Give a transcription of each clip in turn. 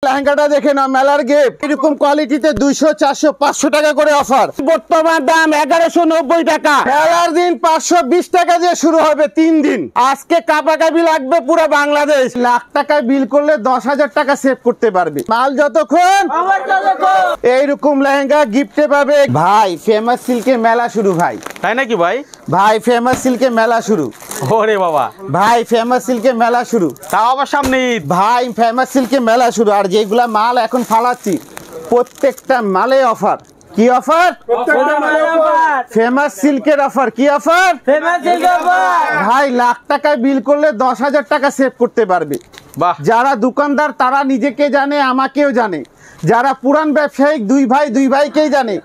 লেহেঙ্গাটা দেখে নাও, মেলার গিফট। এরকম কোয়ালিটিতে 200, 400, 500 টাকা করে অফার। বর্তমান দাম 1190 টাকা। মেলার দিন 520 টাকা দিয়ে শুরু হবে 3 দিন। আজকে কাপাকাপি লাগবে পুরো বাংলাদেশ। লাখ টাকায় বিল করলে 10,000 টাকা সেভ করতে পারবে। মাল যতক্ষণ এইরকম লেহেঙ্গা গিফটে পাবে। ভাই ফেমাস সিল্কের মেলা শুরু ভাই। তাই নাকি ভাই? ভাই ফেমাস সিল্কের মেলা শুরু। ওরে বাবা, ভাই ফেমাস সিল্কের মেলা শুরু। তাও আবার সামনে ঈদ। ভাই ফেমাস সিল্কের মেলা শুরু। আর যেগুলা মাল এখন ফালাচ্ছি প্রত্যেকটা মালে অফার। কি অফার? ফেমাস সিল্কের অফার। কি অফার? ভাই লাখ টাকায় বিল করলে 10,000 টাকা সেভ করতে পারবে। বাহ, যারা দোকানদার তারা নিজেকে জানে, আমাকেও জানে। যারা পুরান ব্যবসায়িক দুই ভাইকেই জানে।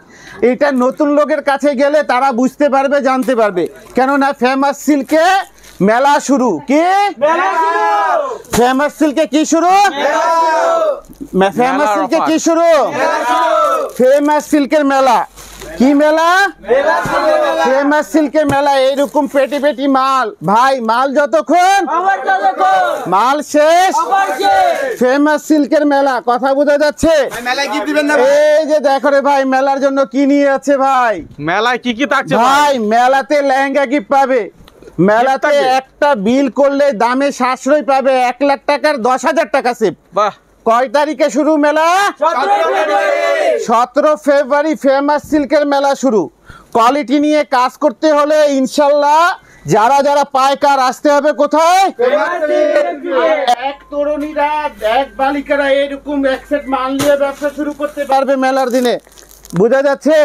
এটা নতুন লোকের কাছে গেলে তারা বুঝতে পারবে, জানতে পারবে। কেননা ফেমাস সিল্কে মেলা শুরু। কি ফেমাস সিল্কে কি শুরু? ফেমাস সিল্কে কি শুরু? ফেমাস সিল্কের মেলা। কি মেলা? ফেমাস সিল্কের মেলা। এইরকম পেটি পেটি মাল। ভাই মাল যতক্ষণ মাল শেষ ফেমাস সিল্কের মেলা। কথা বোঝা যাচ্ছে? এই যে দেখো রে ভাই, মেলার জন্য কি নিয়ে আছে ভাই? মেলায় কি কি থাকছে ভাই? মেলাতে লেহেঙ্গা গিফট পাবে। মেলাতে একটা বিল করলে দামে সাশ্রয় পাবে। 1 লাখ টাকার 10,000 টাকা সেভ। বাহ, কয় তারিখে শুরু মেলা? 17 ফেব্রুয়ারি ফেমাস সিল্কের মেলা শুরু। কোয়ালিটি নিয়ে কাজ করতে হলে ইনশাল্লাহ যারা যারা পাইকার আসতে হবে কোথায়? এক তরুণীরা, এক বালিকারা এরকম এক সেট মাল নিয়ে ব্যবসা শুরু করতে পারবে মেলার দিনে। বোঝা যাচ্ছে?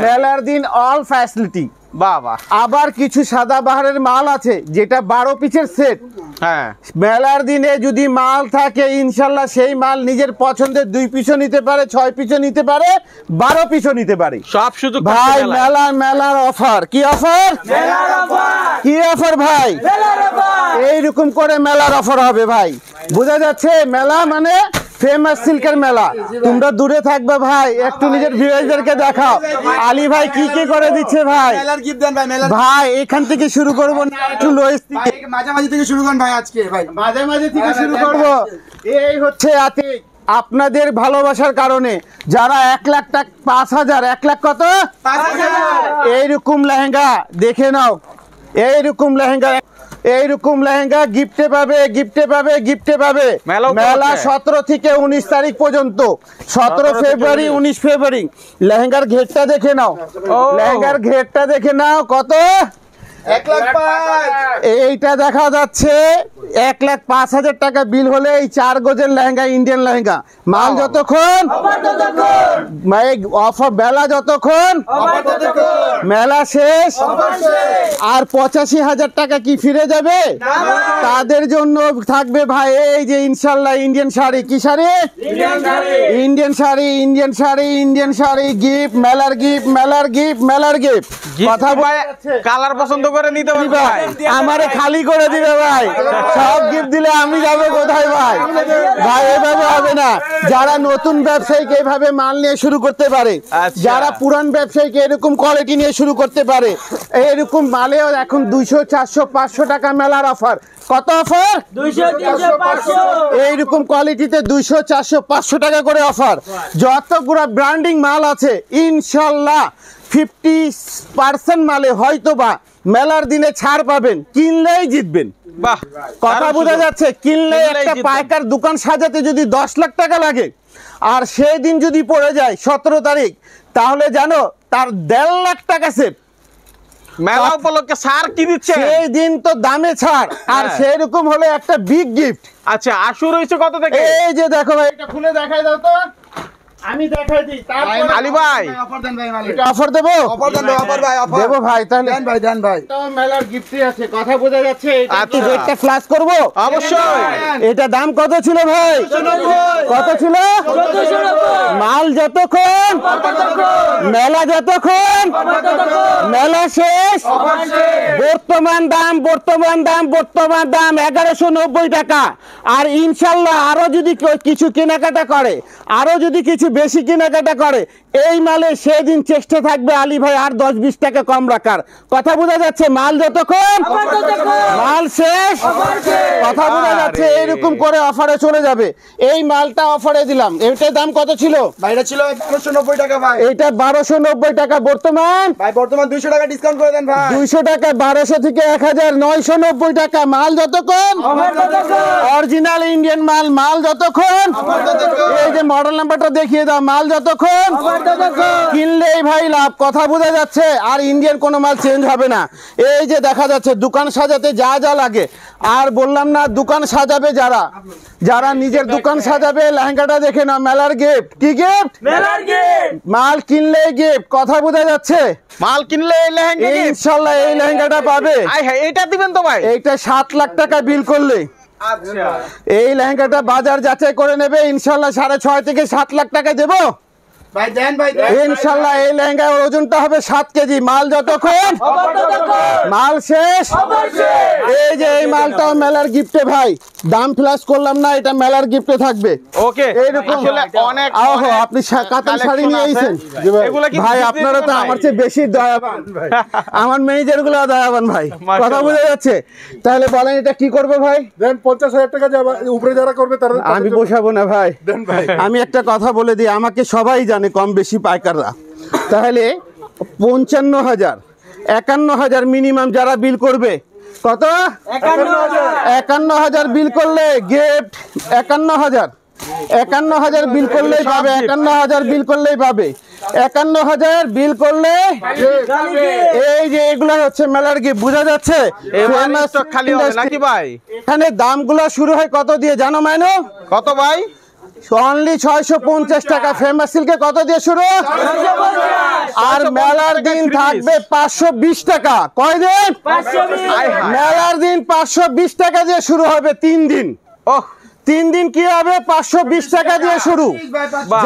মেলার দিন অল ফ্যাসিলিটি। বাবা, আবার কিছু সাদাবাহারের মাল আছে যেটা 12 পিসের সেট। হ্যাঁ, মেলার দিনে যদি মাল থাকে ইনশাল্লাহ সেই মাল নিজের পছন্দের 2 পিসও নিতে পারে, 6 পিসও নিতে পারে, 12 পিসও নিতে পারে। সব সুযোগ ভাই মেলার অফার। কি অফার? কি অফার ভাই? এইরকম করে মেলার অফার হবে ভাই। বোঝা যাচ্ছে? মেলা মানে ফেমাস সিল্কের মেলা। তোমরা দূরে থাকবে ভাই, একটু নিজের ভিউয়ারদেরকে দেখাও আলী ভাই কি কি করে দিচ্ছে ভাই। ভাই এখান থেকে শুরু করবো না, একটু লোয়েস্ট থেকে, মাঝামাঝি থেকে শুরু করুন ভাই। আজকে ভাই মাঝামাঝি থেকে শুরু করবো। এই হচ্ছে আতিক, আপনাদের ভালোবাসার কারণে যারা 1 লাখ টাকা 5,000, 1 লাখ কত? 5,000 এইরকম লেহেঙ্গা দেখে নাও। এইরকম লেহেঙ্গা গিফটে পাবে। মেলা 17 থেকে 19 তারিখ পর্যন্ত। 17 ফেব্রুয়ারি, 19 ফেব্রুয়ারি। লেহেঙ্গার ঘেরটা দেখে নাও। কত? 1 লাখ 5। এইটা দেখা যাচ্ছে 1,05,000 টাকা বিল হলে এই 4 গজের লেহেঙ্গা, ইন্ডিয়ান লেহেঙ্গা। মাল যতক্ষণ অফার, বেলা যতক্ষণ মেলা শেষ। আর 85,000 টাকা কি ফিরে যাবে? তাদের জন্য থাকবে ভাই এই যে ইনশাল্লাহ ইন্ডিয়ান শাড়ি। কি শাড়ি? Indian sari gift. মেলার গিফট। কথা কালার পছন্দ করে নিতে পারবে ভাই। আমারে খালি করে দিবে ভাই। সব গিফট দিলে আমি যাবো কোথায় ভাই? ভাই এভাবে হবে না। যারা নতুন ব্যবসায়ীকে এভাবে মাল নিয়ে শুরু করতে পারে, যারা পুরান ব্যবসায়ীকে এরকম কোয়ালিটি নিয়ে শুরু করতে পারে, এরকম মালেও এখন 200, 400, 500 টাকা মেলার অফার। কত অফার? 200, 300, 500। এইরকম কোয়ালিটিতে 200, 400, 500 টাকা করে অফার। যতগুলো ব্র্যান্ডিং মাল আছে ইনশাল্লাহ 50% মালে হয়তোবা মেলার দিনে ছাড় পাবেন। কিনলেই জিতবেন। বাহ, কথা বোঝা যাচ্ছে? কিনলে একটা পাইকার দোকান সাজাতে যদি 10 লাখ টাকা লাগে, আর সেই দিন যদি পড়ে যায় 17 তারিখ, তাহলে জানো তার 1.5 লাখ টাকা সেভ। মেলা উপলক্ষে ছাড় কি দিচ্ছে? সেই দিন তো দামে ছাড়। আর সেই রকম হলে একটা বিগ গিফট। আচ্ছা, শুরু হয়েছে কত থেকে? এই যে দেখো ভাই, এটা খুলে দেখাই দাও তো। আমি দেখাই দিই। আলী ভাই অফার দেন ভাই। এটা অফার দেবো? দেবো ভাই। তাহলে দেন ভাই। মেলার গিফটই আছে। কথা বোঝা যাচ্ছে? একটু রেটটা ফ্ল্যাশ করবো অবশ্যই। এটা দাম কত ছিল ভাই? কত ছিল? মাল যতক্ষণ মেলা শেষ। বর্তমান দাম 1190 টাকা। আর ইনশাল্লাহ আরো যদি কিছু কেনাকাটা করে, আরো যদি কিছু বেশি কেনাকাটা করে এই মালে সেদিন চেষ্টা থাকবে আলী ভাই আর 10-20 টাকা কম রাখার। কথা বোঝা যাচ্ছে? মাল যতক্ষণ মাল শেষ কথা বোঝা যাচ্ছে, এইরকম করে অফারে চলে যাবে। এই মালটা অফারে দিলাম, এটার দাম কত ছিল ভাই এটা ছিল 1290 টাকা ভাই। এইটা 1290 টাকা, বর্তমান ভাই বর্তমান 200 টাকা ডিসকাউন্ট করে দেন ভাই। 200 টাকা, 1200 থেকে 1990 টাকা। মাল যতক্ষণ অরিজিনাল ইন্ডিয়ান মাল, মাল যতক্ষণ এই যে মডেল নাম্বারটা দেখিয়ে দাও, মাল যতক্ষণ কিনলেই ভাই লাভ। কথা বোঝা যাচ্ছে? আর ইন্ডিয়ান কোনো মাল চেঞ্জ হবে না। এই যে দেখা যাচ্ছে দোকান সাজাতে যা যা লাগে, আর বললাম না দোকান সাজাবে যারা যারা নিজের দোকান সাজাবে, লেহেঙ্গাটা দেখে না, মেলার গিফট। কি গিফট? মেলার গিফট। মাল কিনলে গিফট। কথা বোঝা যাচ্ছে? মাল কিনলে এই লেহেঙ্গা gift? ইনশাআল্লাহ এই লেহেঙ্গাটা পাবে। আয় হায়, এটা দিবেন তো ভাই? এইটা 7 লাখ টাকা বিল করলে আচ্ছা, এই লেহেঙ্গাটা বাজার যাচাই করে নেবে, ইনশাআল্লাহ 6.5 থেকে 7 লাখ টাকা দেবো ভাই দেন ভাই দেন। ইনশাআল্লাহ। এই লেহেঙ্গার ওজনটা হবে 7 কেজি। মাল যতক্ষণ মাল শেষ। এই যে এই মালটাও মেলার গিফটে ভাই, দাম ফ্ল্যাশ করলাম না, এটা মেলার গিফটে থাকবে। ওকে। এইরকম আসলে অনেক আহো, আপনি কাতান শাড়ি নিয়ে collection আইছেন আছে। এগুলা কি ভাই, gift আপনারা তো দিবেন আমার ভাই? চেয়ে বেশি দয়াবান আমার ম্যানেজার গুলো দয়াবান ভাই। মাশাআল্লাহ। কথা বোঝা যাচ্ছে? তাহলে বলেন এটা কি করবে ভাই? দেন 50,000 টাকা উপরে যারা করবে তারা আমি পোষাবো না ভাই। আমি একটা কথা বলে দিই, আমাকে সবাই জানে কম বেশি পাইকাররা। তাহলে 55,000 51,000 মিনিমাম যারা বিল করবে, কত 51,000 বিল করলে গিফট 51,000 বিল করলেই পাবে, 51,000 বিল করলেই পাবে, 51,000 বিল করলে এই যে এগুলো হচ্ছে মেলার গিফট। বোঝা যাচ্ছে? এবার স্টক খালি হবে নাকি ভাই? এখানে দামগুলো শুরু হয় কত দিয়ে জানো মাইনো? কত ভাই? অনলি 650 টাকা। ফেমাস সিল্কে কত দিয়ে শুরু? আর মেলার দিন থাকবে 520 টাকা। কয় দিন? মেলার দিন 520 টাকা দিয়ে শুরু হবে 3 দিন। ওহ, 3 দিন কি হবে? 520 টাকা দিয়ে শুরু।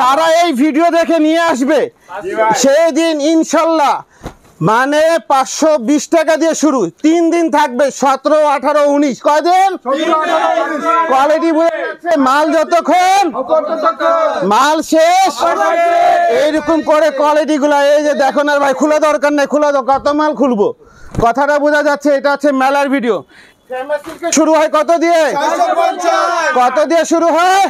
যারা এই ভিডিও দেখে নিয়ে আসবে সেই দিন ইনশাল্লাহ মানে 520 টাকা দিয়ে শুরু। 3 দিন থাকবে 17, 18, 19। কয় দিন? কোয়ালিটি বুঝে যাচ্ছে? মাল যতক্ষণ মাল শেষ, এইরকম করে কোয়ালিটি গুলা। এই যে দেখো না ভাই, খোলা দরকার নেই, খোলা কত মাল খুলবো, কথাটা বোঝা যাচ্ছে? এটা হচ্ছে মেলার ভিডিও। শুরু হয় কত দিয়ে? কত দিয়ে শুরু হয়?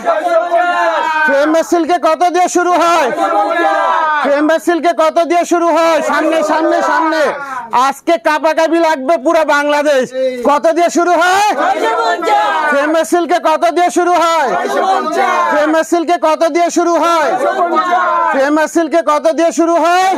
ফেমাস সিল্কে কত দিয়ে শুরু হয়? ফেমাস সিল্কে কত দিয়ে শুরু হয়? সামনে সামনে সামনে, আজকে কাপাকাপি লাগবে পুরো বাংলাদেশ। কত দিয়ে শুরু হয়? ফেমাস সিল্কে কত দিয়ে শুরু হয়? ফেমাস সিল্কে কত দিয়ে শুরু হয়? ফেমাস সিল্কে কত দিয়ে শুরু হয়?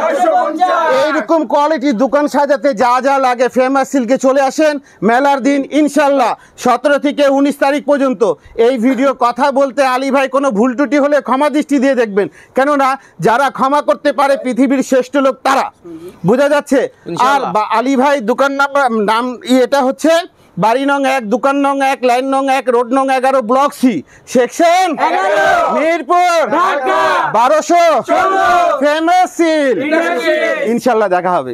এইরকম কোয়ালিটি দোকান সাজাতে যা যা লাগে ফেমাস সিল্কে চলে আসেন মেলার দিন ইনশাল্লাহ 17 থেকে 19 তারিখ পর্যন্ত। এই ভিডিও কথা বলতে আলী ভাই কোনো ভুল ত্রুটি হলে ক্ষমা দৃষ্টি দিয়ে দেখবেন, কেননা যারা ক্ষমা করতে পারে পৃথিবীর শ্রেষ্ঠ লোক তারা। বোঝা যাচ্ছে? আর আলী ভাই দোকান নাম এটা হচ্ছে বাড়ি নং 1, দোকান নং 1, লাইন নং 1, রোড নং 11, block C, section Mirpur 1200, famous seal. ইনশাল্লাহ দেখা হবে।